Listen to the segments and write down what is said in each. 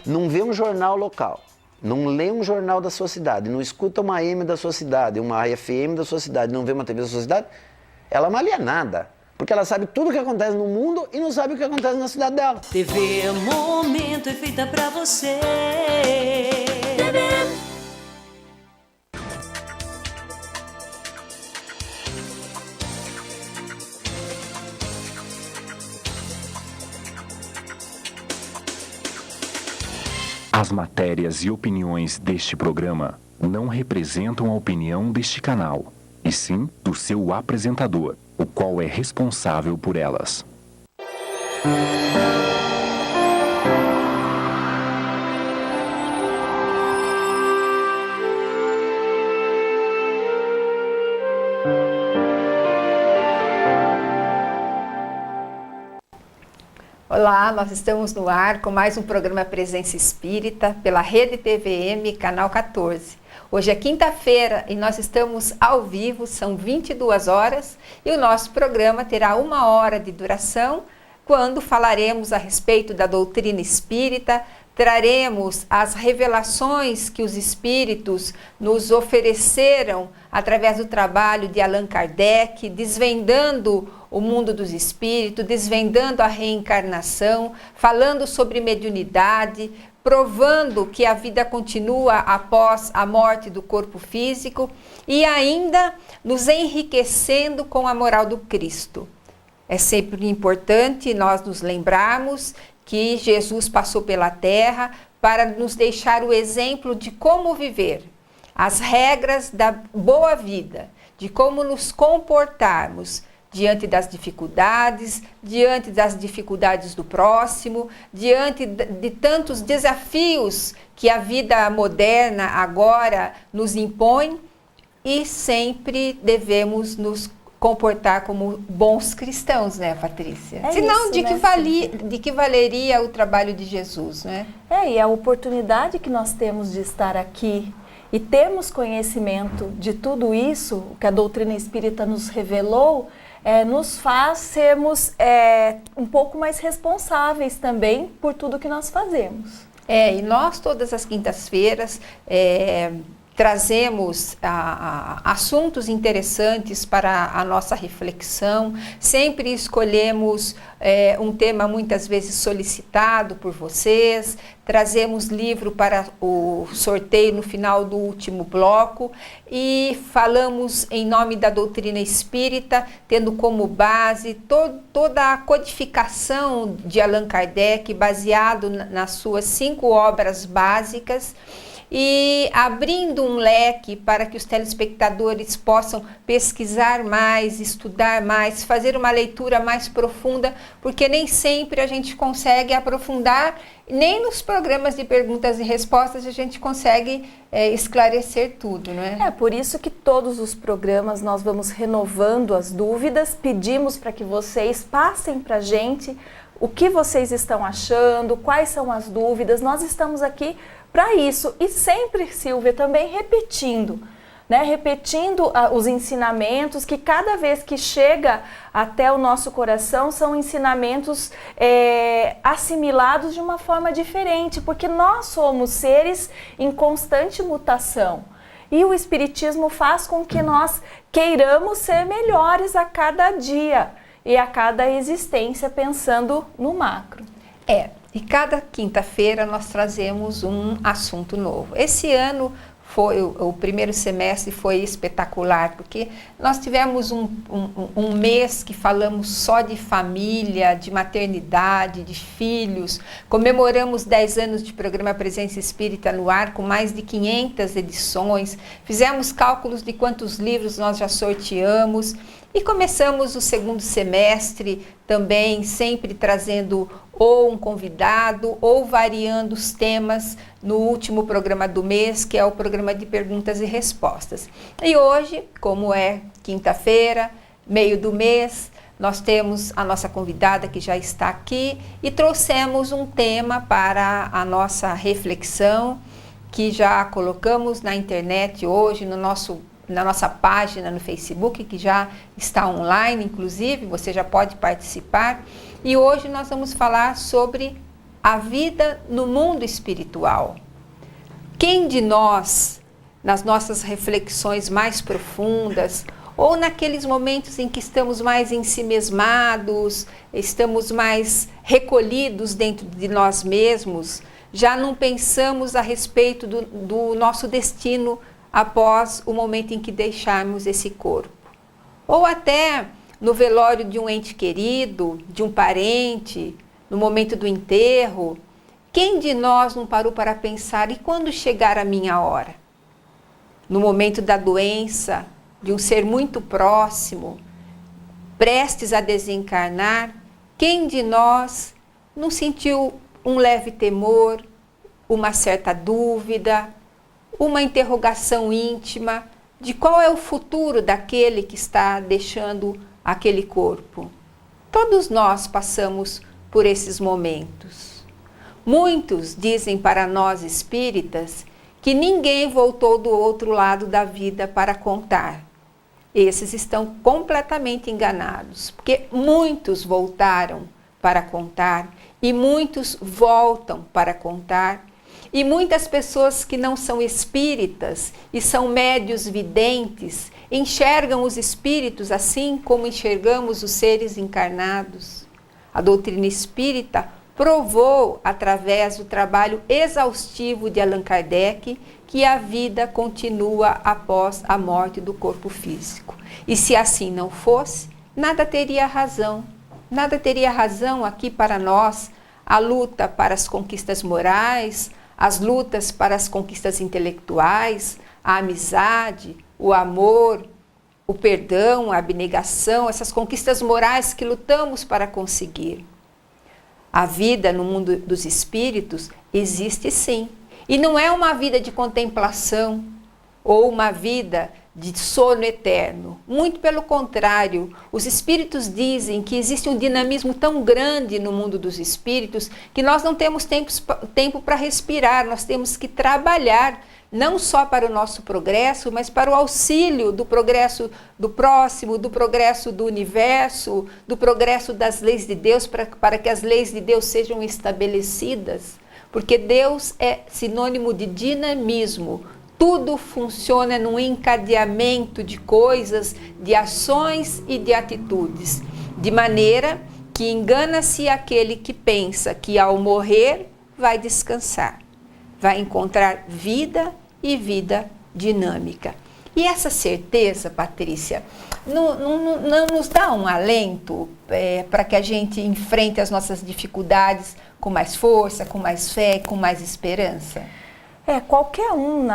não vê um jornal local, não lê um jornal da sua cidade, não escuta uma AM da sua cidade, uma FM da sua cidade, não vê uma TV da sua cidade, ela não é alienada. Porque ela sabe tudo o que acontece no mundo e não sabe o que acontece na cidade dela. TV Momento é feita pra você. As matérias e opiniões deste programa não representam a opinião deste canal, e sim do seu apresentador, o qual é responsável por elas. Olá, nós estamos no ar com mais um programa Presença Espírita pela Rede TVM, canal 14. Hoje é quinta-feira e nós estamos ao vivo, são 22 horas e o nosso programa terá 1 hora de duração, quando falaremos a respeito da doutrina espírita, traremos as revelações que os espíritos nos ofereceram através do trabalho de Allan Kardec, desvendando o mundo dos espíritos, desvendando a reencarnação, falando sobre mediunidade, provando que a vida continua após a morte do corpo físico e ainda nos enriquecendo com a moral do Cristo. É sempre importante nós nos lembrarmos que Jesus passou pela Terra para nos deixar o exemplo de como viver, as regras da boa vida, de como nos comportarmos diante das dificuldades do próximo, diante de tantos desafios que a vida moderna agora nos impõe, e sempre devemos nos comportar como bons cristãos, né, Patrícia? Senão, de que valeria o trabalho de Jesus, né? E a oportunidade que nós temos de estar aqui e termos conhecimento de tudo isso, o que a doutrina espírita nos revelou, nos faz sermos um pouco mais responsáveis também por tudo que nós fazemos. E nós todas as quintas-feiras trazemos assuntos interessantes para a nossa reflexão, sempre escolhemos um tema muitas vezes solicitado por vocês, trazemos livro para o sorteio no final do último bloco e falamos em nome da doutrina espírita, tendo como base toda a codificação de Allan Kardec, baseado nas suas 5 obras básicas, e abrindo um leque para que os telespectadores possam pesquisar mais, estudar mais, fazer uma leitura mais profunda, porque nem sempre a gente consegue aprofundar, nem nos programas de perguntas e respostas a gente consegue esclarecer tudo, não é? É por isso que todos os programas nós vamos renovando as dúvidas, pedimos para que vocês passem para a gente o que vocês estão achando, quais são as dúvidas, nós estamos aqui para isso. E sempre, Silvia, também repetindo os ensinamentos que cada vez que chega até o nosso coração são ensinamentos assimilados de uma forma diferente, porque nós somos seres em constante mutação. E o Espiritismo faz com que nós queiramos ser melhores a cada dia e a cada existência, pensando no macro. E cada quinta-feira nós trazemos um assunto novo. Esse ano o primeiro semestre foi espetacular, porque nós tivemos um mês que falamos só de família, de maternidade, de filhos. Comemoramos 10 anos de programa Presença Espírita no ar, com mais de 500 edições. Fizemos cálculos de quantos livros nós já sorteamos. E começamos o segundo semestre também, sempre trazendo ou um convidado ou variando os temas no último programa do mês, que é o programa de perguntas e respostas. E hoje, como é quinta-feira, meio do mês, nós temos a nossa convidada que já está aqui e trouxemos um tema para a nossa reflexão, que já colocamos na internet hoje, na nossa página no Facebook, que já está online, inclusive, você já pode participar. E hoje nós vamos falar sobre a vida no mundo espiritual. Quem de nós, nas nossas reflexões mais profundas, ou naqueles momentos em que estamos mais ensimesmados, estamos mais recolhidos dentro de nós mesmos, já não pensamos a respeito do nosso destino após o momento em que deixarmos esse corpo. Ou até no velório de um ente querido, de um parente, no momento do enterro, quem de nós não parou para pensar, e quando chegar a minha hora? No momento da doença, de um ser muito próximo, prestes a desencarnar, quem de nós não sentiu um leve temor, uma certa dúvida, uma interrogação íntima de qual é o futuro daquele que está deixando aquele corpo? Todos nós passamos por esses momentos. Muitos dizem para nós espíritas que ninguém voltou do outro lado da vida para contar. Esses estão completamente enganados, porque muitos voltaram para contar e muitos voltam para contar. E muitas pessoas que não são espíritas e são médios videntes enxergam os espíritos assim como enxergamos os seres encarnados. A doutrina espírita provou, através do trabalho exaustivo de Allan Kardec, que a vida continua após a morte do corpo físico. E se assim não fosse, nada teria razão. Nada teria razão aqui para nós a luta para as conquistas morais, as lutas para as conquistas intelectuais, a amizade, o amor, o perdão, a abnegação, essas conquistas morais que lutamos para conseguir. A vida no mundo dos espíritos existe sim. E não é uma vida de contemplação ou uma vida de sono eterno. Muito pelo contrário, os espíritos dizem que existe um dinamismo tão grande no mundo dos espíritos que nós não temos tempo para respirar, nós temos que trabalhar não só para o nosso progresso, mas para o auxílio do progresso do próximo, do progresso do universo, do progresso das leis de Deus, para que as leis de Deus sejam estabelecidas. Porque Deus é sinônimo de dinamismo. Tudo funciona num encadeamento de coisas, de ações e de atitudes, de maneira que engana-se aquele que pensa que ao morrer vai descansar, vai encontrar vida e vida dinâmica. E essa certeza, Patrícia, não nos dá um alento para que a gente enfrente as nossas dificuldades com mais força, com mais fé, com mais esperança? Qualquer um,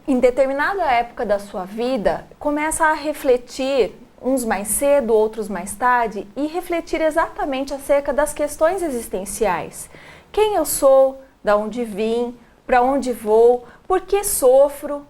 em determinada época da sua vida, começa a refletir, uns mais cedo, outros mais tarde, e refletir exatamente acerca das questões existenciais. Quem eu sou, de onde vim, para onde vou, por que sofro,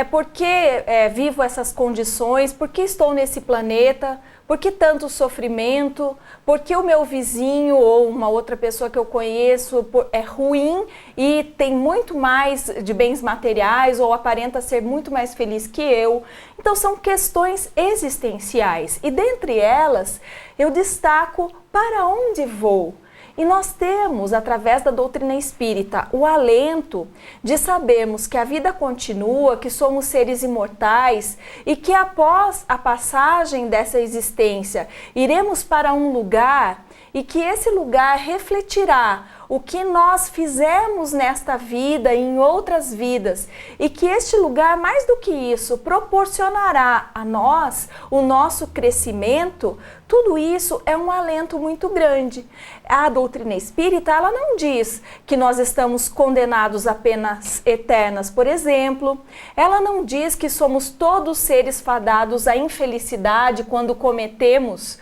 por que vivo essas condições, por que estou nesse planeta, por que tanto sofrimento, por que o meu vizinho ou uma outra pessoa que eu conheço é ruim e tem muito mais de bens materiais ou aparenta ser muito mais feliz que eu. Então são questões existenciais e dentre elas eu destaco para onde vou. E nós temos, através da doutrina espírita, o alento de sabermos que a vida continua, que somos seres imortais e que após a passagem dessa existência iremos para um lugar e que esse lugar refletirá o que nós fizemos nesta vida e em outras vidas e que este lugar, mais do que isso, proporcionará a nós o nosso crescimento. Tudo isso é um alento muito grande. A doutrina espírita, ela não diz que nós estamos condenados a penas eternas, por exemplo. Ela não diz que somos todos seres fadados à infelicidade quando cometemos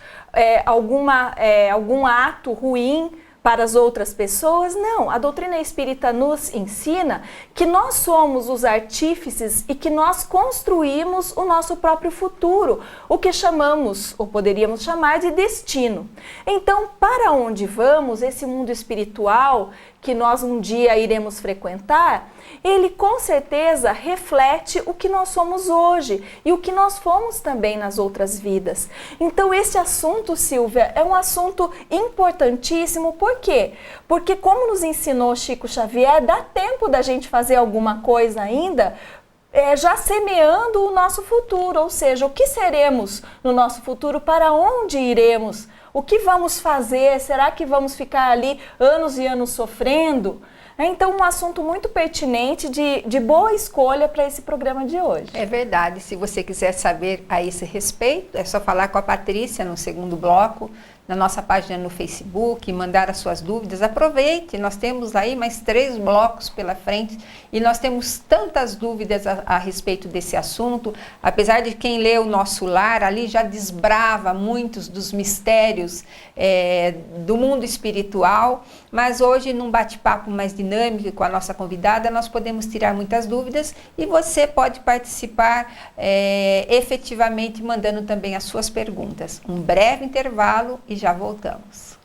algum ato ruim para as outras pessoas. Não, a doutrina espírita nos ensina que nós somos os artífices e que nós construímos o nosso próprio futuro, o que chamamos, ou poderíamos chamar de destino. Então, para onde vamos, esse mundo espiritual que nós um dia iremos frequentar, ele com certeza reflete o que nós somos hoje e o que nós fomos também nas outras vidas. Então esse assunto, Silvia, é um assunto importantíssimo. Por Por quê? Porque como nos ensinou Chico Xavier, dá tempo da gente fazer alguma coisa ainda, já semeando o nosso futuro, ou seja, o que seremos no nosso futuro, para onde iremos, o que vamos fazer, será que vamos ficar ali anos e anos sofrendo? Então, um assunto muito pertinente, de boa escolha para esse programa de hoje. É verdade, se você quiser saber a esse respeito, é só falar com a Patrícia no segundo bloco, na nossa página no Facebook, mandar as suas dúvidas. Aproveite, nós temos aí mais 3 blocos pela frente e nós temos tantas dúvidas a respeito desse assunto, apesar de quem lê o Nosso Lar ali já desbrava muitos dos mistérios do mundo espiritual, mas hoje num bate-papo mais dinâmico com a nossa convidada, nós podemos tirar muitas dúvidas e você pode participar efetivamente mandando também as suas perguntas. Um breve intervalo e já voltamos.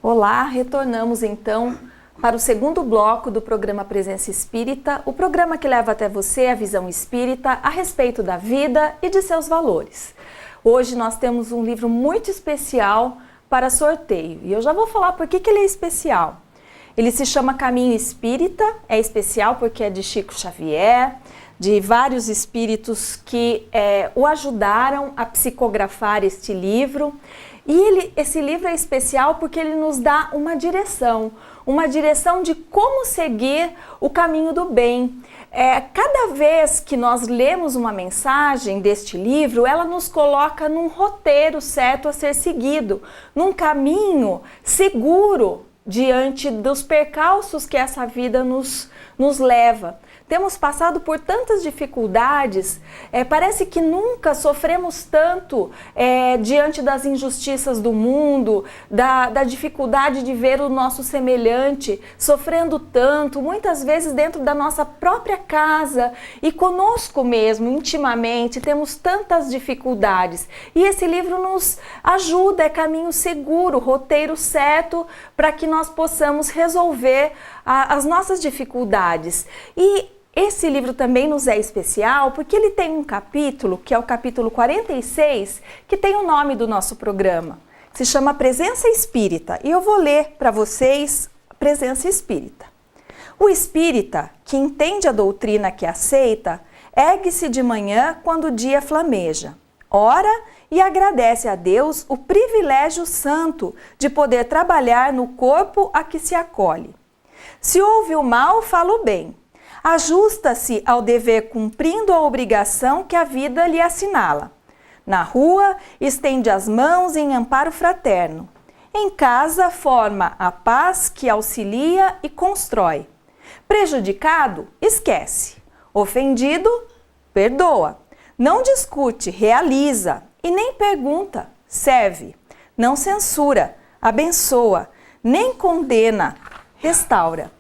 Olá, retornamos então para o segundo bloco do programa Presença Espírita, o programa que leva até você a visão espírita a respeito da vida e de seus valores. Hoje nós temos um livro muito especial para sorteio e eu já vou falar por que ele é especial. Ele se chama Caminho Espírita, é especial porque é de Chico Xavier, de vários espíritos que o ajudaram a psicografar este livro. E esse livro é especial porque ele nos dá uma direção de como seguir o caminho do bem. Cada vez que nós lemos uma mensagem deste livro, ela nos coloca num roteiro certo a ser seguido, num caminho seguro diante dos percalços que essa vida nos leva. Temos passado por tantas dificuldades, parece que nunca sofremos tanto diante das injustiças do mundo, da dificuldade de ver o nosso semelhante sofrendo tanto, muitas vezes dentro da nossa própria casa e conosco mesmo, intimamente, temos tantas dificuldades. E esse livro nos ajuda, é caminho seguro, roteiro certo para que nós possamos resolver as nossas dificuldades. E esse livro também nos é especial porque ele tem um capítulo, que é o capítulo 46, que tem o nome do nosso programa, que se chama Presença Espírita. E eu vou ler para vocês Presença Espírita. O espírita, que entende a doutrina que aceita, ergue-se de manhã quando o dia flameja, ora e agradece a Deus o privilégio santo de poder trabalhar no corpo a que se acolhe. Se ouve o mal, fala o bem. Ajusta-se ao dever cumprindo a obrigação que a vida lhe assinala. Na rua, estende as mãos em amparo fraterno. Em casa, forma a paz que auxilia e constrói. Prejudicado, esquece. Ofendido, perdoa. Não discute, realiza. E nem pergunta, serve. Não censura, abençoa. Nem condena, restaura.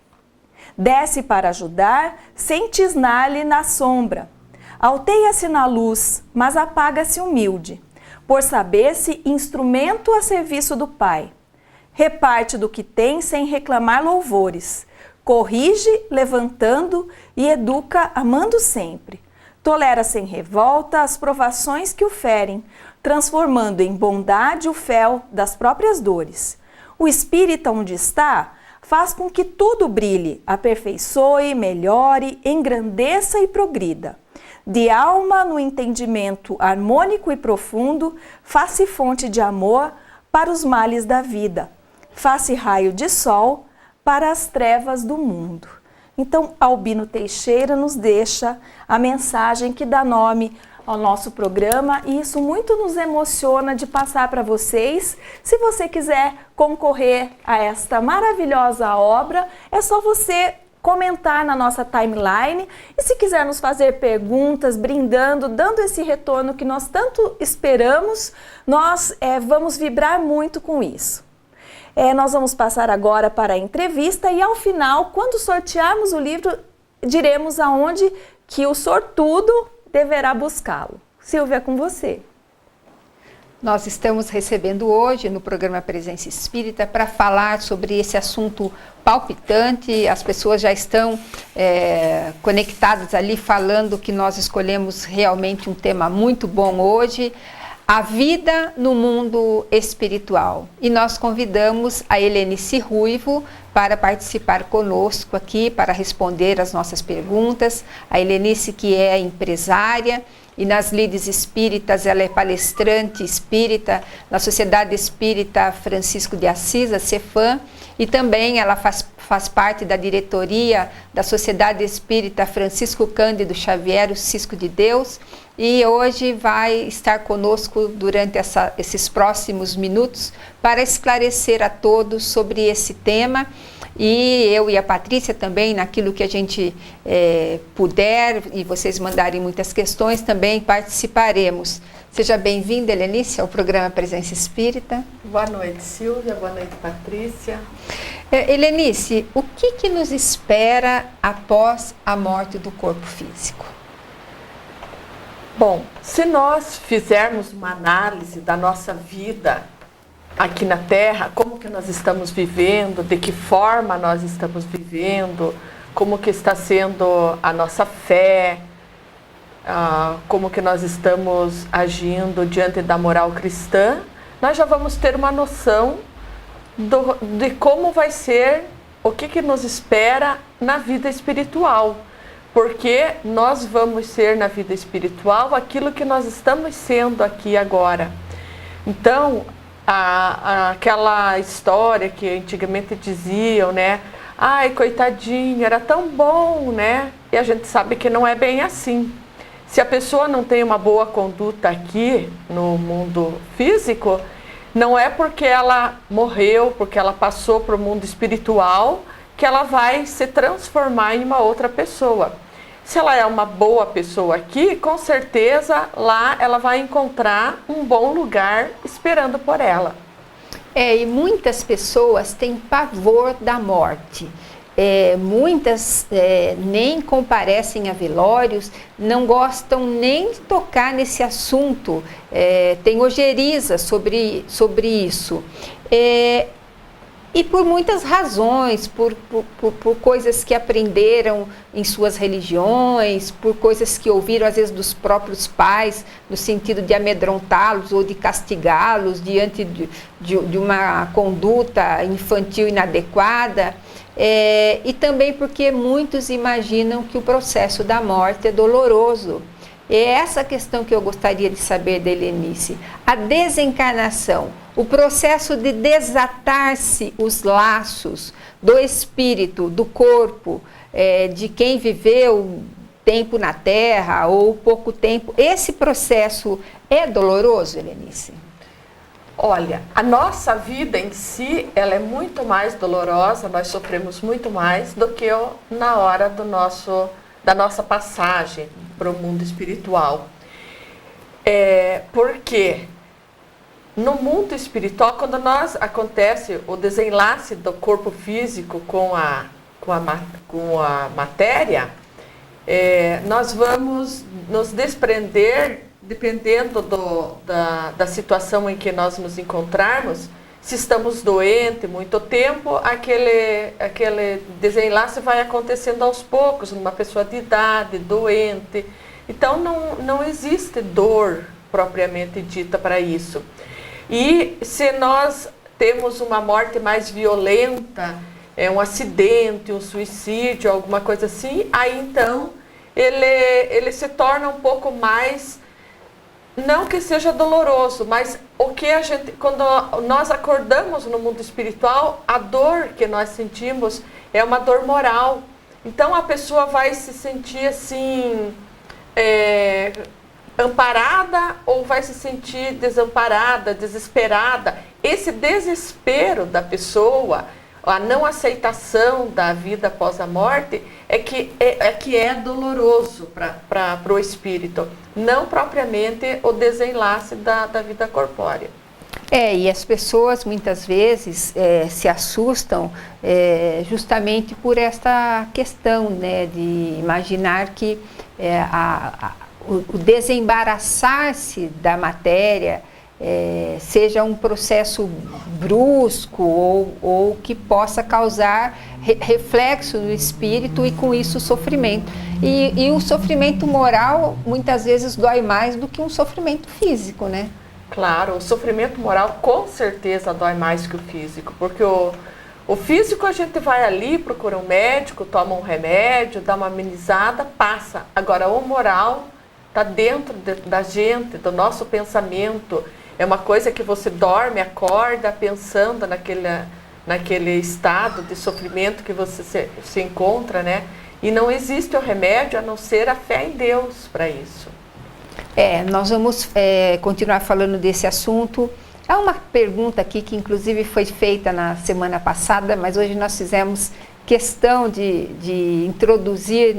Desce para ajudar, sem tisnar-lhe na sombra. Alteia-se na luz, mas apaga-se humilde, por saber-se instrumento a serviço do Pai. Reparte do que tem sem reclamar louvores. Corrige, levantando, e educa, amando sempre. Tolera sem revolta as provações que o ferem, transformando em bondade o fel das próprias dores. O espírita onde está faz com que tudo brilhe, aperfeiçoe, melhore, engrandeça e progrida. De alma no entendimento harmônico e profundo, faça fonte de amor para os males da vida. Faça raio de sol para as trevas do mundo. Então, Albino Teixeira nos deixa a mensagem que dá nome ao nosso programa e isso muito nos emociona de passar para vocês. Se você quiser concorrer a esta maravilhosa obra, é só você comentar na nossa timeline e se quiser nos fazer perguntas, brindando, dando esse retorno que nós tanto esperamos, nós vamos vibrar muito com isso. Nós vamos passar agora para a entrevista e ao final, quando sortearmos o livro, diremos aonde que o sortudo deverá buscá-lo. Silvia, com você. Nós estamos recebendo hoje no programa Presença Espírita para falar sobre esse assunto palpitante. As pessoas já estão conectadas ali falando que nós escolhemos realmente um tema muito bom hoje, a vida no mundo espiritual. E nós convidamos a Helenice Ruivo para participar conosco aqui, para responder as nossas perguntas. A Helenice, que é empresária, e nas lides espíritas ela é palestrante espírita na Sociedade Espírita Francisco de Assis, a CEFAM, e também ela faz parte da diretoria da Sociedade Espírita Francisco Cândido Xavier, o Cisco de Deus, e hoje vai estar conosco durante esses próximos minutos para esclarecer a todos sobre esse tema. E eu e a Patrícia também, naquilo que a gente puder, e vocês mandarem muitas questões, também participaremos. Seja bem-vinda, Helenice, ao programa Presença Espírita. Boa noite, Silvia. Boa noite, Patrícia. Helenice, o que nos espera após a morte do corpo físico? Bom, se nós fizermos uma análise da nossa vida aqui na Terra, como que nós estamos vivendo, de que forma nós estamos vivendo, como que está sendo a nossa fé, como que nós estamos agindo diante da moral cristã, nós já vamos ter uma noção de como vai ser, o que nos espera na vida espiritual. Porque nós vamos ser na vida espiritual aquilo que nós estamos sendo aqui agora. Então, aquela história que antigamente diziam, né? Ai, coitadinho, era tão bom, né? E a gente sabe que não é bem assim. Se a pessoa não tem uma boa conduta aqui no mundo físico, não é porque ela morreu, porque ela passou para o mundo espiritual, que ela vai se transformar em uma outra pessoa. Se ela é uma boa pessoa aqui, com certeza lá ela vai encontrar um bom lugar esperando por ela. E muitas pessoas têm pavor da morte. Muitas nem comparecem a velórios, não gostam nem de tocar nesse assunto, tem ojeriza sobre isso. E por muitas razões, por coisas que aprenderam em suas religiões, por coisas que ouviram às vezes dos próprios pais, no sentido de amedrontá-los ou de castigá-los diante de uma conduta infantil inadequada, e também porque muitos imaginam que o processo da morte é doloroso. É essa questão que eu gostaria de saber da Helenice. A desencarnação, o processo de desatar-se os laços do espírito, do corpo, de quem viveu tempo na Terra ou pouco tempo, esse processo é doloroso, Helenice? Olha, a nossa vida em si, ela é muito mais dolorosa, nós sofremos muito mais do que na hora da nossa passagem para o mundo espiritual. Porque no mundo espiritual, quando acontece o desenlace do corpo físico com a matéria, nós vamos nos desprender, dependendo da situação em que nós nos encontrarmos. Se estamos doentes muito tempo, aquele desenlace vai acontecendo aos poucos, numa pessoa de idade, doente. Então, não existe dor propriamente dita para isso. E se nós temos uma morte mais violenta, um acidente, um suicídio, alguma coisa assim, aí então ele se torna um pouco mais... Não que seja doloroso, mas quando nós acordamos no mundo espiritual, a dor que nós sentimos é uma dor moral. Então a pessoa vai se sentir assim, amparada ou vai se sentir desamparada, desesperada. Esse desespero da pessoa, a não aceitação da vida após a morte, é que é doloroso para o espírito, não propriamente o desenlace da vida corpórea. E as pessoas muitas vezes se assustam justamente por esta questão, né, de imaginar que o desembaraçar-se da matéria seja um processo brusco ou que possa causar reflexo no espírito e com isso sofrimento. E o sofrimento moral muitas vezes dói mais do que um sofrimento físico, né? Claro, o sofrimento moral com certeza dói mais que o físico, porque o físico a gente vai ali, procura um médico, toma um remédio, dá uma amenizada, passa. Agora o moral está dentro da gente, do nosso pensamento. É uma coisa que você dorme, acorda pensando naquele estado de sofrimento que você se encontra, né? E não existe o remédio a não ser a fé em Deus para isso. Nós vamos continuar falando desse assunto. Há uma pergunta aqui que inclusive foi feita na semana passada, mas hoje nós fizemos questão de introduzir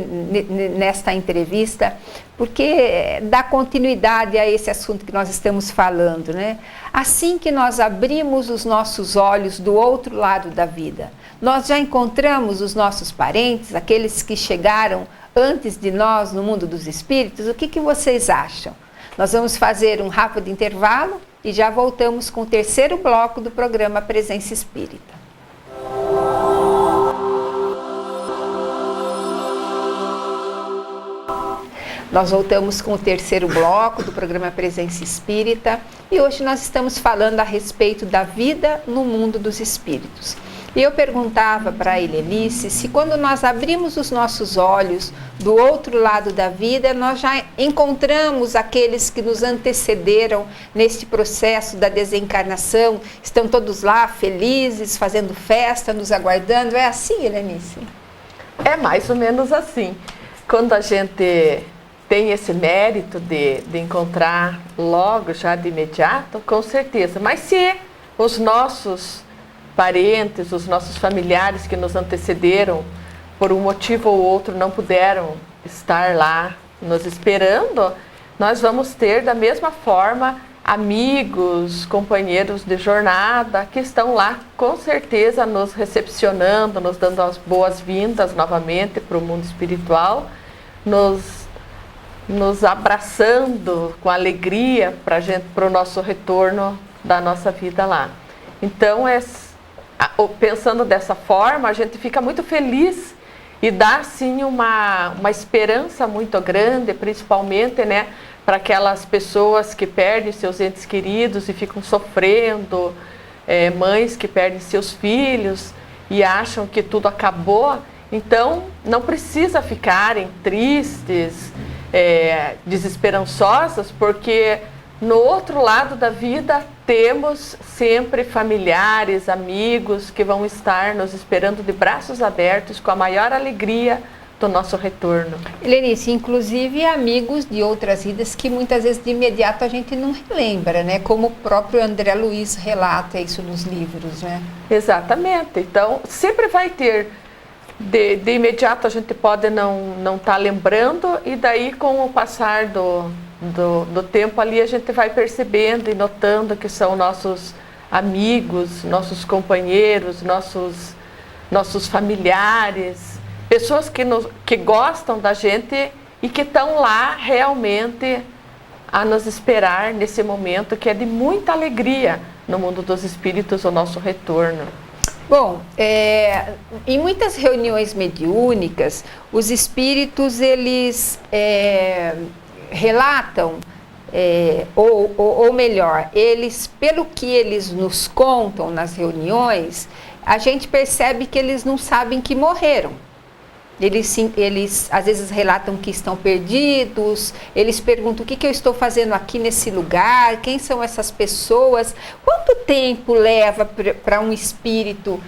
nesta entrevista, porque dá continuidade a esse assunto que nós estamos falando, né? Assim que nós abrimos os nossos olhos do outro lado da vida, nós já encontramos os nossos parentes, aqueles que chegaram antes de nós no mundo dos espíritos. O que vocês acham? Nós vamos fazer um rápido intervalo e já voltamos com o terceiro bloco do programa Presença Espírita. Nós voltamos com o terceiro bloco do programa Presença Espírita e hoje nós estamos falando a respeito da vida no mundo dos espíritos. E eu perguntava para a Helenice se quando nós abrimos os nossos olhos do outro lado da vida, nós já encontramos aqueles que nos antecederam neste processo da desencarnação, estão todos lá felizes, fazendo festa, nos aguardando. É assim, Helenice? É mais ou menos assim. Quando a gente tem esse mérito de encontrar logo, já de imediato, com certeza. Mas se os nossos parentes, os nossos familiares que nos antecederam, por um motivo ou outro, não puderam estar lá nos esperando, nós vamos ter da mesma forma amigos, companheiros de jornada que estão lá com certeza nos recepcionando, nos dando as boas-vindas novamente para o mundo espiritual, nos abraçando com alegria para o nosso retorno da nossa vida lá. Então, pensando dessa forma, a gente fica muito feliz e dá, sim, uma esperança muito grande, principalmente, né, para aquelas pessoas que perdem seus entes queridos e ficam sofrendo, mães que perdem seus filhos e acham que tudo acabou. Então, não precisa ficarem tristes, desesperançosas, porque no outro lado da vida temos sempre familiares, amigos que vão estar nos esperando de braços abertos com a maior alegria do nosso retorno. Helenice, inclusive amigos de outras vidas que muitas vezes de imediato a gente não lembra, né? Como o próprio André Luiz relata isso nos livros, né? Exatamente. Então, sempre vai ter. De imediato a gente pode não estar lembrando, e daí com o passar do tempo ali a gente vai percebendo e notando que são nossos amigos, nossos companheiros, nossos familiares, pessoas que gostam da gente e que estão lá realmente a nos esperar nesse momento que é de muita alegria no mundo dos espíritos, o nosso retorno. Bom, em muitas reuniões mediúnicas, os espíritos, eles relatam, ou melhor, eles, pelo que eles nos contam nas reuniões, a gente percebe que eles não sabem que morreram. Eles às vezes relatam que estão perdidos, eles perguntam o que eu estou fazendo aqui nesse lugar, quem são essas pessoas, quanto tempo leva para um espírito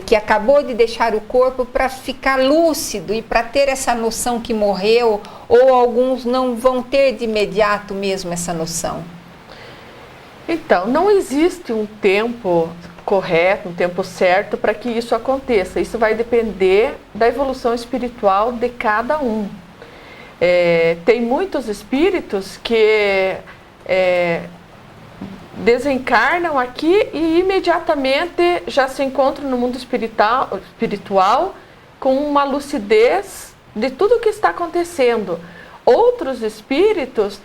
que acabou de deixar o corpo para ficar lúcido e para ter essa noção que morreu, ou alguns não vão ter de imediato mesmo essa noção? Então, não existe um tempo correto, um tempo certo para que isso aconteça. Isso vai depender da evolução espiritual de cada um. Tem muitos espíritos que desencarnam aqui e imediatamente já se encontram no mundo espiritual com uma lucidez de tudo o que está acontecendo. Outros espíritos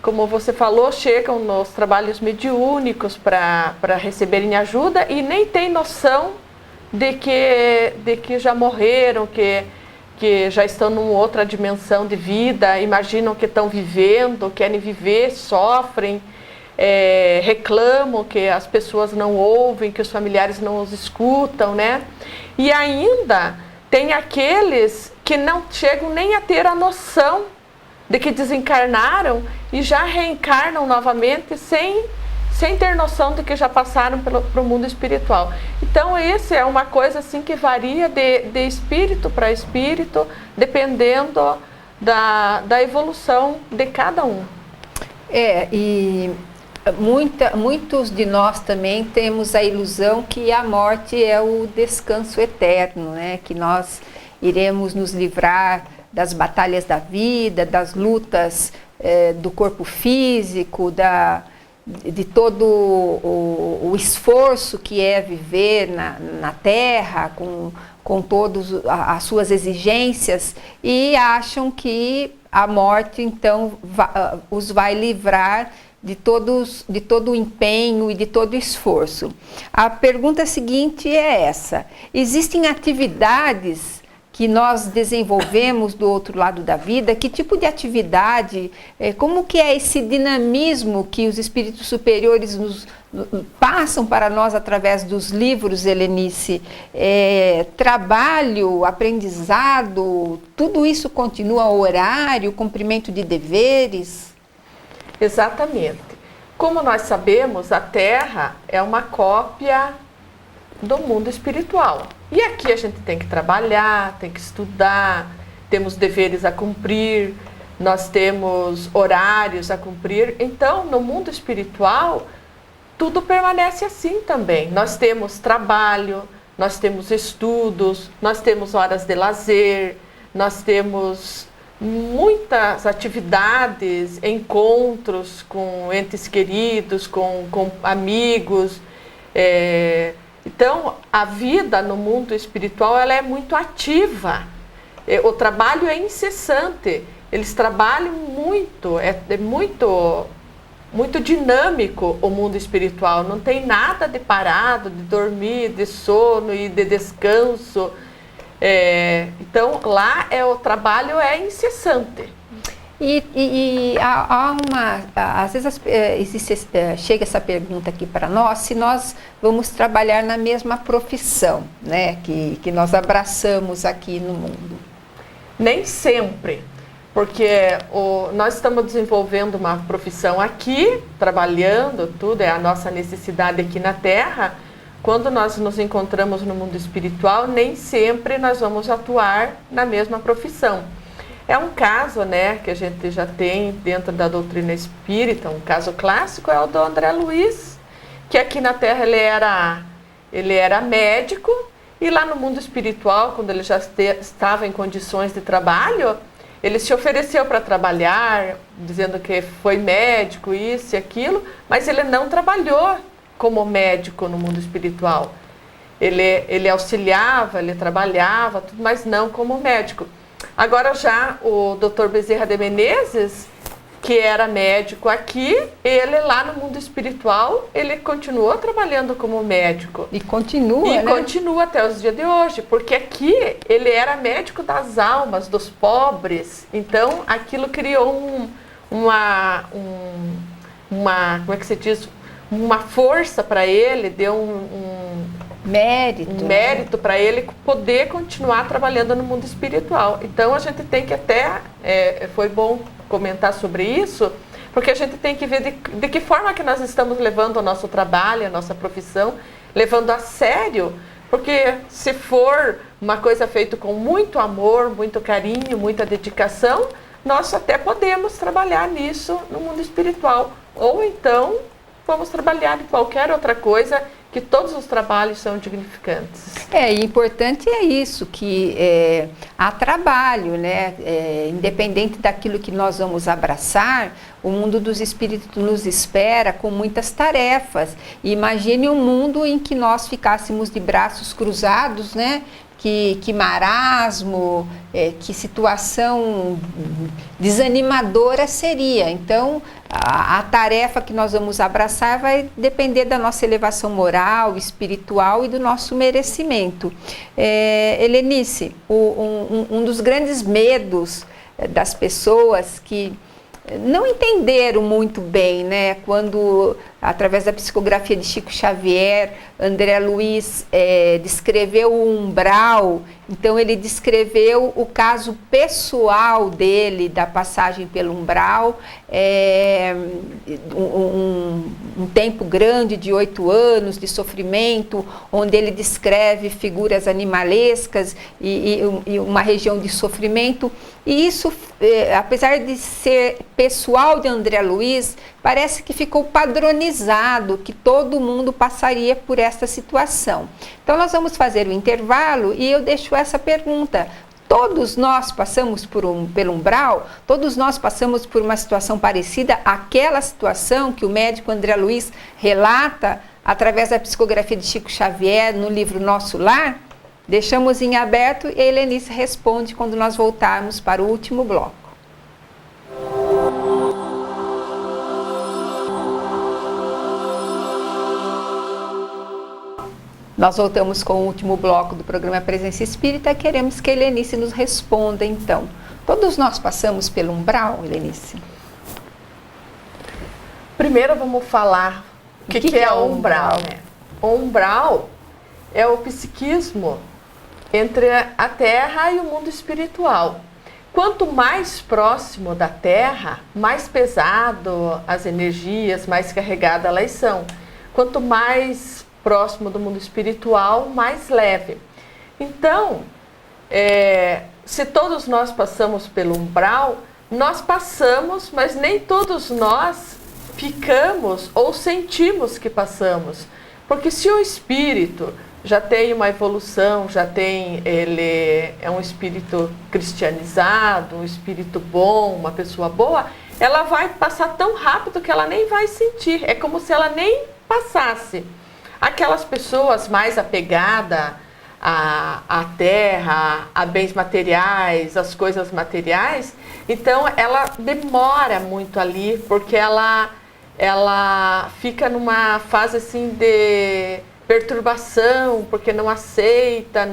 como você falou, chegam nos trabalhos mediúnicos para receberem ajuda e nem tem noção de que já morreram, que já estão numa outra dimensão de vida, imaginam que estão vivendo, querem viver, sofrem, reclamam que as pessoas não ouvem, que os familiares não os escutam, né? E ainda tem aqueles que não chegam nem a ter a noção de que desencarnaram e já reencarnam novamente sem ter noção de que já passaram para o mundo espiritual. Então, isso é uma coisa assim que varia de espírito para espírito, dependendo da evolução de cada um. E muitos de nós também temos a ilusão que a morte é o descanso eterno, né? Que nós iremos nos livrar das batalhas da vida, das lutas do corpo físico, de todo o esforço que é viver na Terra, com todas as suas exigências, e acham que a morte, então, os vai livrar de todo o empenho e de todo o esforço. A pergunta seguinte é essa: existem atividades que nós desenvolvemos do outro lado da vida? Que tipo de atividade, como que é esse dinamismo que os espíritos superiores passam para nós através dos livros, Helenice? Trabalho, aprendizado, tudo isso continua ao horário, cumprimento de deveres? Exatamente. Como nós sabemos, a Terra é uma cópia do mundo espiritual. E aqui a gente tem que trabalhar, tem que estudar, temos deveres a cumprir, nós temos horários a cumprir. Então, no mundo espiritual, tudo permanece assim também. Nós temos trabalho, nós temos estudos, nós temos horas de lazer, nós temos muitas atividades, encontros com entes queridos, com amigos. Então, a vida no mundo espiritual ela é muito ativa. O trabalho é incessante. Eles trabalham muito, é muito dinâmico o mundo espiritual. Não tem nada de parado, de dormir, de sono e de descanso. Então, lá o trabalho é incessante. Às vezes chega essa pergunta aqui para nós, se nós vamos trabalhar na mesma profissão, né, que nós abraçamos aqui no mundo. Nem sempre, porque nós estamos desenvolvendo uma profissão aqui, trabalhando, tudo é a nossa necessidade aqui na Terra. Quando nós nos encontramos no mundo espiritual, nem sempre nós vamos atuar na mesma profissão. É um caso, né, que a gente já tem dentro da doutrina espírita, um caso clássico é o do André Luiz, que aqui na Terra ele era médico, e lá no mundo espiritual, quando ele já estava em condições de trabalho, ele se ofereceu para trabalhar, dizendo que foi médico, isso e aquilo, mas ele não trabalhou como médico no mundo espiritual. Ele auxiliava, ele trabalhava, tudo, mas não como médico. Agora já o Dr. Bezerra de Menezes, que era médico aqui, ele lá no mundo espiritual, ele continuou trabalhando como médico. E continua, né? Continua até os dias de hoje, porque aqui ele era médico das almas, dos pobres. Então, aquilo criou como é que se diz? Uma força para ele, deu um mérito para ele poder continuar trabalhando no mundo espiritual. Então a gente tem que foi bom comentar sobre isso, porque a gente tem que ver de que forma que nós estamos levando o nosso trabalho, a nossa profissão, levando a sério, porque se for uma coisa feita com muito amor, muito carinho, muita dedicação, nós até podemos trabalhar nisso no mundo espiritual, ou então vamos trabalhar em qualquer outra coisa, que todos os trabalhos são dignificantes. E importante é isso, que há trabalho, né? Independente daquilo que nós vamos abraçar, o mundo dos espíritos nos espera com muitas tarefas. E imagine um mundo em que nós ficássemos de braços cruzados, né? que marasmo, que situação desanimadora seria. Então, a tarefa que nós vamos abraçar vai depender da nossa elevação moral, espiritual e do nosso merecimento. Helenice, um dos grandes medos das pessoas que não entenderam muito bem, né, quando, através da psicografia de Chico Xavier, André Luiz descreveu o umbral. Então ele descreveu o caso pessoal dele, da passagem pelo umbral, um tempo grande de 8 anos de sofrimento, onde ele descreve figuras animalescas e uma região de sofrimento. E isso, apesar de ser pessoal de André Luiz, parece que ficou padronizado, que todo mundo passaria por essa situação. Então nós vamos fazer o intervalo e eu deixo essa pergunta. Todos nós passamos pelo umbral? Todos nós passamos por uma situação parecida àquela situação que o médico André Luiz relata através da psicografia de Chico Xavier no livro Nosso Lar? Deixamos em aberto e a Helenice responde quando nós voltarmos para o último bloco. Nós voltamos com o último bloco do programa Presença Espírita. Queremos que a Helenice nos responda, então. Todos nós passamos pelo umbral, Helenice? Primeiro vamos falar o que é o umbral. O umbral é o psiquismo entre a Terra e o mundo espiritual. Quanto mais próximo da Terra, mais pesado as energias, mais carregadas elas são. Quanto mais próximo do mundo espiritual, mais leve. Então, se todos nós passamos pelo umbral, nós passamos, mas nem todos nós ficamos ou sentimos que passamos. Porque se o espírito já tem uma evolução, ele é um espírito cristianizado, um espírito bom, uma pessoa boa, ela vai passar tão rápido que ela nem vai sentir. É como se ela nem passasse. Aquelas pessoas mais apegadas à terra, a bens materiais, às coisas materiais, então ela demora muito ali, porque ela fica numa fase assim de perturbação, porque não aceita,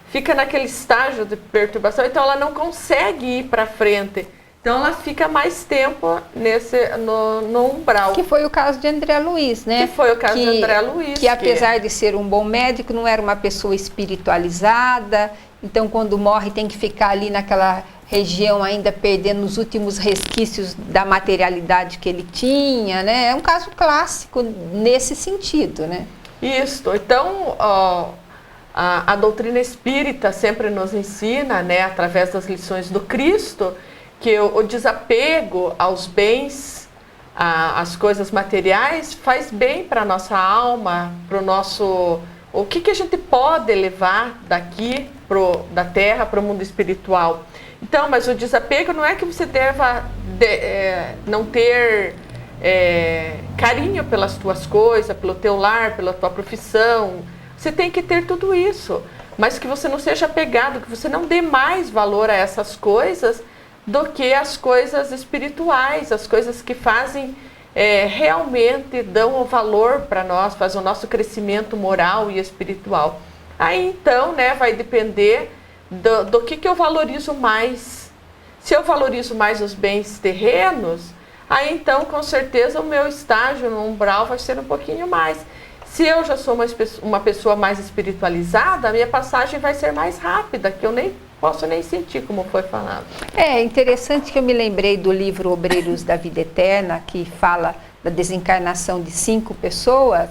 fica naquele estágio de perturbação, então ela não consegue ir para frente. Então ela fica mais tempo no umbral. Que foi o caso de André Luiz, né? Que foi o caso de André Luiz. Que apesar de ser um bom médico, não era uma pessoa espiritualizada. Então quando morre tem que ficar ali naquela região ainda perdendo os últimos resquícios da materialidade que ele tinha, né? É um caso clássico nesse sentido, né? Isso. Então a doutrina espírita sempre nos ensina, né, através das lições do Cristo, que o desapego aos bens, às coisas materiais, faz bem para a nossa alma, para o nosso... O que a gente pode levar daqui, da Terra, para o mundo espiritual. Então, mas o desapego não é que você deva não ter carinho pelas tuas coisas, pelo teu lar, pela tua profissão. Você tem que ter tudo isso, mas que você não seja apegado, que você não dê mais valor a essas coisas do que as coisas espirituais, as coisas que fazem, realmente dão o valor para nós, fazem o nosso crescimento moral e espiritual. Aí então, né, vai depender do que eu valorizo mais. Se eu valorizo mais os bens terrenos, aí então com certeza o meu estágio no umbral vai ser um pouquinho mais. Se eu já sou uma pessoa mais espiritualizada, a minha passagem vai ser mais rápida, que eu nem posso nem sentir, como foi falado. É interessante que eu me lembrei do livro Obreiros da Vida Eterna, que fala da desencarnação de 5 pessoas,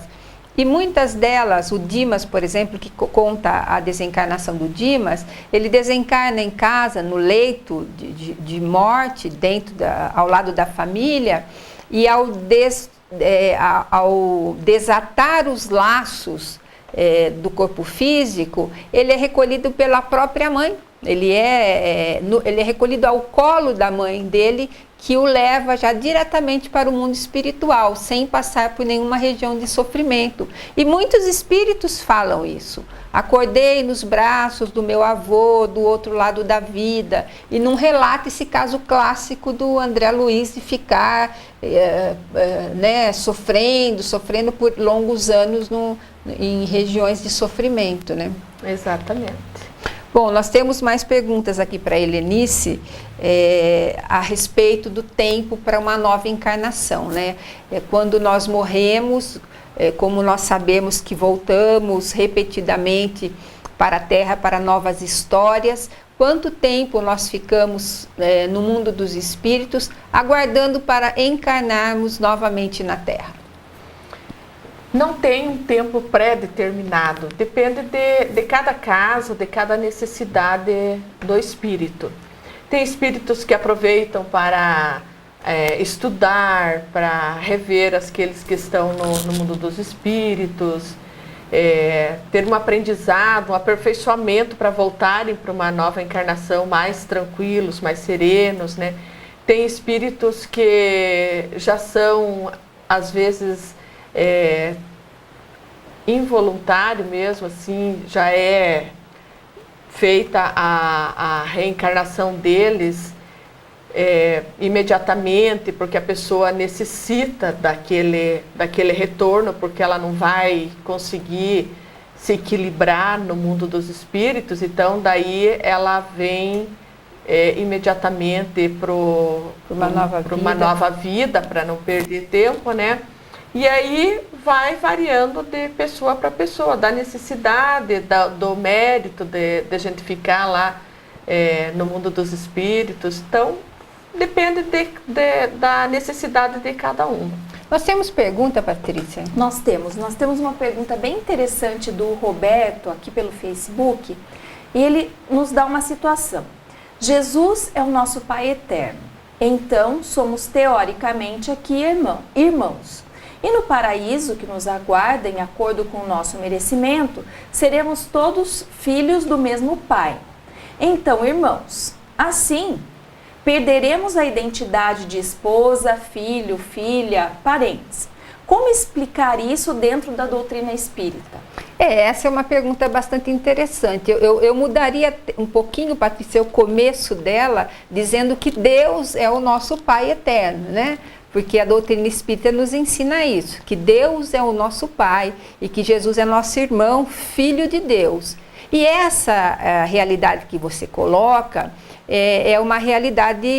e muitas delas, o Dimas, por exemplo, que conta a desencarnação do Dimas, ele desencarna em casa, no leito de morte, ao lado da família, e ao desatar os laços do corpo físico, ele é recolhido pela própria mãe. Ele é recolhido ao colo da mãe dele, que o leva já diretamente para o mundo espiritual, sem passar por nenhuma região de sofrimento. E muitos espíritos falam isso. Acordei nos braços do meu avô, do outro lado da vida, e não relata esse caso clássico do André Luiz de ficar sofrendo por longos anos em regiões de sofrimento, né? Exatamente. Bom, nós temos mais perguntas aqui para a Helenice a respeito do tempo para uma nova encarnação, né? Quando nós morremos, como nós sabemos que voltamos repetidamente para a Terra, para novas histórias, quanto tempo nós ficamos no mundo dos espíritos aguardando para encarnarmos novamente na Terra? Não tem um tempo pré-determinado, depende de cada caso, de cada necessidade do espírito. Tem espíritos que aproveitam para estudar, para rever aqueles que estão no mundo dos espíritos, ter um aprendizado, um aperfeiçoamento para voltarem para uma nova encarnação mais tranquilos, mais serenos, né? Tem espíritos que já são, às vezes, involuntário mesmo, assim, já é feita a reencarnação deles imediatamente, porque a pessoa necessita daquele retorno, porque ela não vai conseguir se equilibrar no mundo dos espíritos, então daí ela vem imediatamente para uma nova vida, para não perder tempo, né? E aí vai variando de pessoa para pessoa, da necessidade, do mérito de a gente ficar lá no mundo dos espíritos. Então, depende da necessidade de cada um. Nós temos pergunta, Patrícia? Nós temos uma pergunta bem interessante do Roberto, aqui pelo Facebook, e ele nos dá uma situação. Jesus é o nosso Pai eterno, então somos teoricamente aqui irmãos. E no paraíso que nos aguarda, em acordo com o nosso merecimento, seremos todos filhos do mesmo Pai. Então, irmãos, assim, perderemos a identidade de esposa, filho, filha, parentes. Como explicar isso dentro da doutrina espírita? Essa é uma pergunta bastante interessante. Eu mudaria um pouquinho, Patrícia, o começo dela, dizendo que Deus é o nosso Pai eterno, né? Porque a doutrina espírita nos ensina isso, que Deus é o nosso Pai e que Jesus é nosso irmão, filho de Deus. E essa realidade que você coloca é uma realidade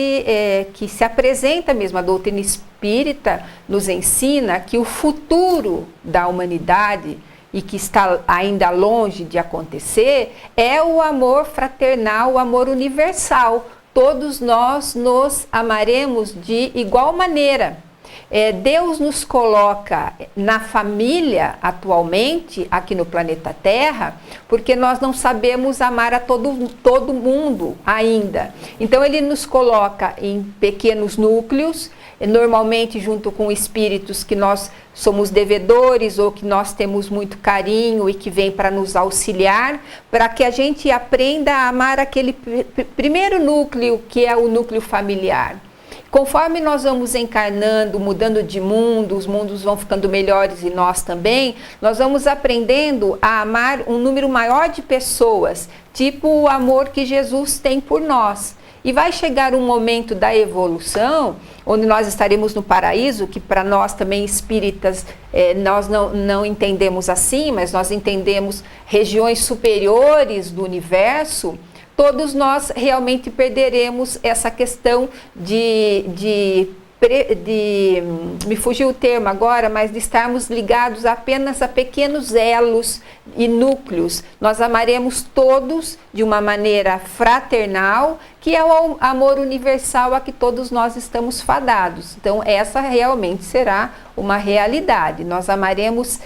que se apresenta mesmo. A doutrina espírita nos ensina que o futuro da humanidade, e que está ainda longe de acontecer, é o amor fraternal, o amor universal. Todos nós nos amaremos de igual maneira. Deus nos coloca na família atualmente, aqui no planeta Terra, porque nós não sabemos amar a todo mundo ainda. Então ele nos coloca em pequenos núcleos, normalmente junto com espíritos que nós somos devedores ou que nós temos muito carinho e que vêm para nos auxiliar, para que a gente aprenda a amar aquele primeiro núcleo, que é o núcleo familiar. Conforme nós vamos encarnando, mudando de mundo, os mundos vão ficando melhores e nós também, nós vamos aprendendo a amar um número maior de pessoas, tipo o amor que Jesus tem por nós. E vai chegar um momento da evolução, onde nós estaremos no paraíso, que para nós também espíritas, nós não entendemos assim, mas nós entendemos regiões superiores do universo. Todos nós realmente perderemos essa questão me fugiu o termo agora, mas de estarmos ligados apenas a pequenos elos e núcleos. Nós amaremos todos de uma maneira fraternal, que é o amor universal a que todos nós estamos fadados. Então, essa realmente será uma realidade. Nós amaremos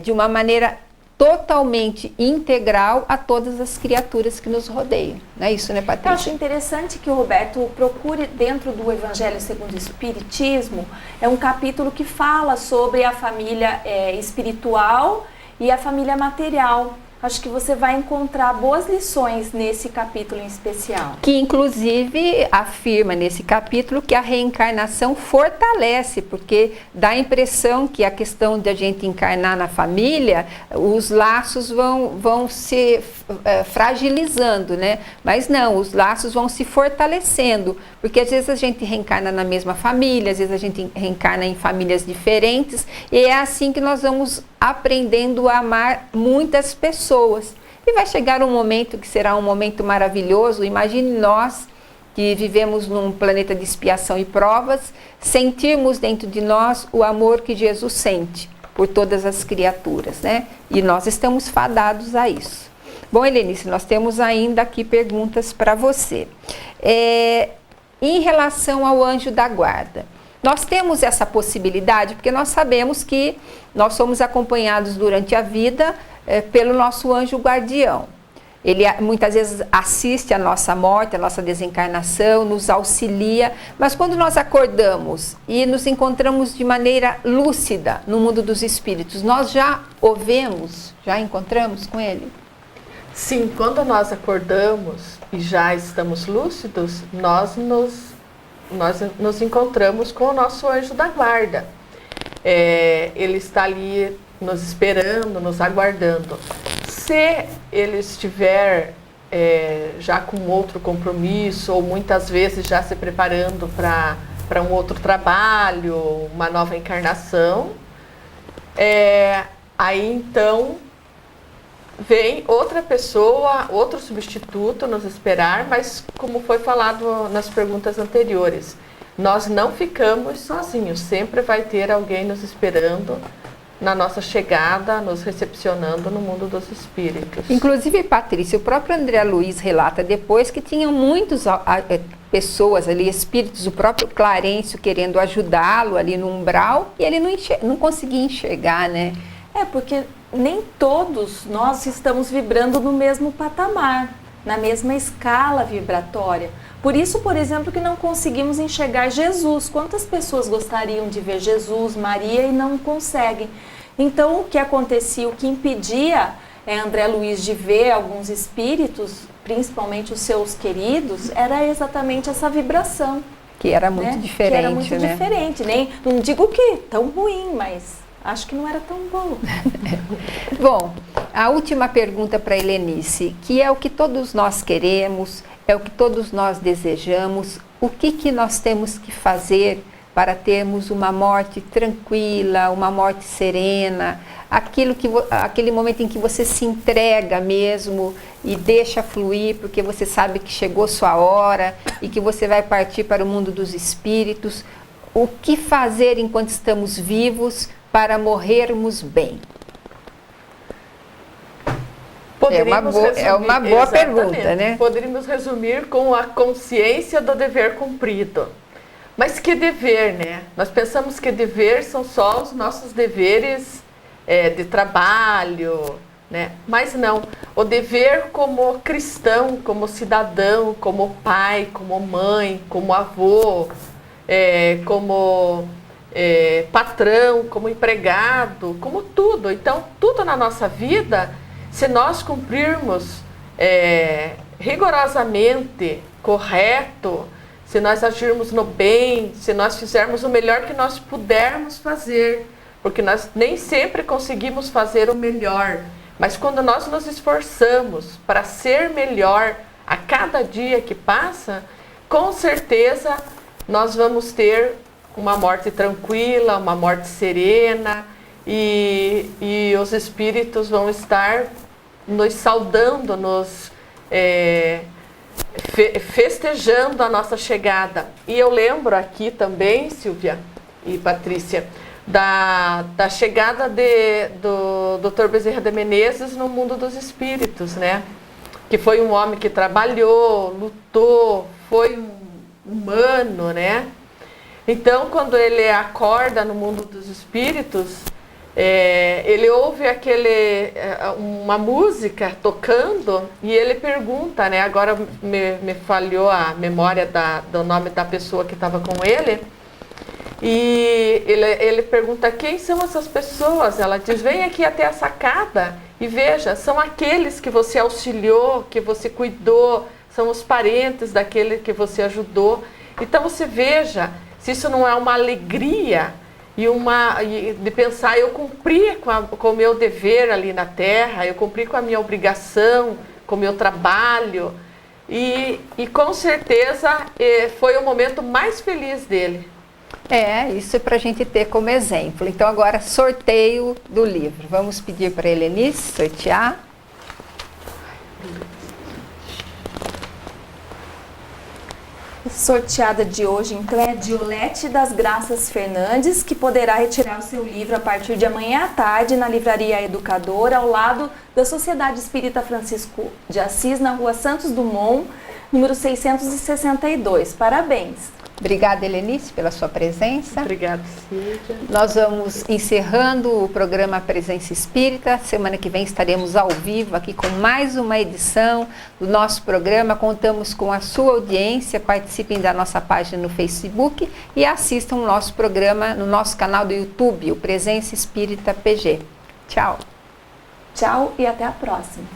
de uma maneira totalmente integral a todas as criaturas que nos rodeiam. Não é isso, né, Patrícia? Eu acho interessante que o Roberto procure, dentro do Evangelho segundo o Espiritismo, um capítulo que fala sobre a família espiritual e a família material. acho que você vai encontrar boas lições nesse capítulo em especial. Que inclusive afirma nesse capítulo que a reencarnação fortalece, porque dá a impressão que a questão de a gente encarnar na família, os laços vão se fragilizando, né? Mas não, os laços vão se fortalecendo, porque às vezes a gente reencarna na mesma família, às vezes a gente reencarna em famílias diferentes, e é assim que nós vamos aprendendo a amar muitas pessoas. E vai chegar um momento que será um momento maravilhoso. Imagine nós que vivemos num planeta de expiação e provas, sentirmos dentro de nós o amor que Jesus sente por todas as criaturas, né? E nós estamos fadados a isso. Bom, Helenice, nós temos ainda aqui perguntas para você. Em relação ao anjo da guarda, nós temos essa possibilidade, porque nós sabemos que nós somos acompanhados durante a vida pelo nosso anjo guardião. Ele muitas vezes assiste a nossa morte, a nossa desencarnação, nos auxilia, mas quando nós acordamos e nos encontramos de maneira lúcida no mundo dos espíritos, nós já o vemos, já encontramos com ele? Sim, quando nós acordamos e já estamos lúcidos, nós nos encontramos com o nosso anjo da guarda. Ele está ali nos esperando, nos aguardando. Se ele estiver já com outro compromisso, ou muitas vezes já se preparando para um outro trabalho, uma nova encarnação, aí então vem outra pessoa, outro substituto nos esperar, mas como foi falado nas perguntas anteriores, nós não ficamos sozinhos, sempre vai ter alguém nos esperando na nossa chegada, nos recepcionando no mundo dos espíritos. Inclusive, Patrícia, o próprio André Luiz relata depois que tinham muitas pessoas ali, espíritos, o próprio Clarencio querendo ajudá-lo ali no umbral, e ele não conseguia enxergar, né? Porque nem todos nós estamos vibrando no mesmo patamar, na mesma escala vibratória. Por isso, por exemplo, que não conseguimos enxergar Jesus. Quantas pessoas gostariam de ver Jesus, Maria e não conseguem? Então, o que acontecia, o que impedia André Luiz de ver alguns espíritos, principalmente os seus queridos, era exatamente essa vibração. Que era muito diferente, que era muito diferente. Não digo que tão ruim, mas acho que não era tão bom. Bom, a última pergunta para a Helenice, que é o que todos nós queremos, é o que todos nós desejamos. O que nós temos que fazer para termos uma morte tranquila, uma morte serena, aquele momento em que você se entrega mesmo e deixa fluir, porque você sabe que chegou sua hora e que você vai partir para o mundo dos espíritos. O que fazer enquanto estamos vivos para morrermos bem? É uma boa pergunta, né? Poderíamos resumir com a consciência do dever cumprido. Mas que dever, né? Nós pensamos que dever são só os nossos deveres de trabalho, né? Mas não. O dever como cristão, como cidadão, como pai, como mãe, como avô, como patrão, como empregado, como tudo. Então, tudo na nossa vida, se nós cumprirmos rigorosamente, correto, se nós agirmos no bem, se nós fizermos o melhor que nós pudermos fazer, porque nós nem sempre conseguimos fazer o melhor, mas quando nós nos esforçamos para ser melhor a cada dia que passa, com certeza nós vamos ter uma morte tranquila, uma morte serena, e os espíritos vão estar nos saudando, nos festejando a nossa chegada. E eu lembro aqui também, Silvia e Patrícia, da chegada do Dr. Bezerra de Menezes no mundo dos espíritos, né? Que foi um homem que trabalhou, lutou, foi um humano, né? Então, quando ele acorda no mundo dos espíritos, ele ouve uma música tocando e ele pergunta, né? Agora me falhou a memória do nome da pessoa que estava com ele. E ele pergunta quem são essas pessoas. Ela diz, vem aqui até a sacada e veja, são aqueles que você auxiliou, que você cuidou, são os parentes daquele que você ajudou. Então você veja se isso não é uma alegria e de pensar, eu cumpri com o meu dever ali na Terra, eu cumpri com a minha obrigação, com o meu trabalho. E com certeza foi o momento mais feliz dele. Isso é para a gente ter como exemplo. Então agora sorteio do livro. Vamos pedir para a Helenice sortear. Sorteada de hoje, então, é Diolete das Graças Fernandes, que poderá retirar o seu livro a partir de amanhã à tarde na Livraria Educadora, ao lado da Sociedade Espírita Francisco de Assis, na Rua Santos Dumont, número 662. Parabéns! Obrigada, Helenice, pela sua presença. Obrigada, Cíntia. Nós vamos encerrando o programa Presença Espírita. Semana que vem estaremos ao vivo aqui com mais uma edição do nosso programa. Contamos com a sua audiência. Participem da nossa página no Facebook e assistam o nosso programa no nosso canal do YouTube, o Presença Espírita PG. Tchau. Tchau e até a próxima.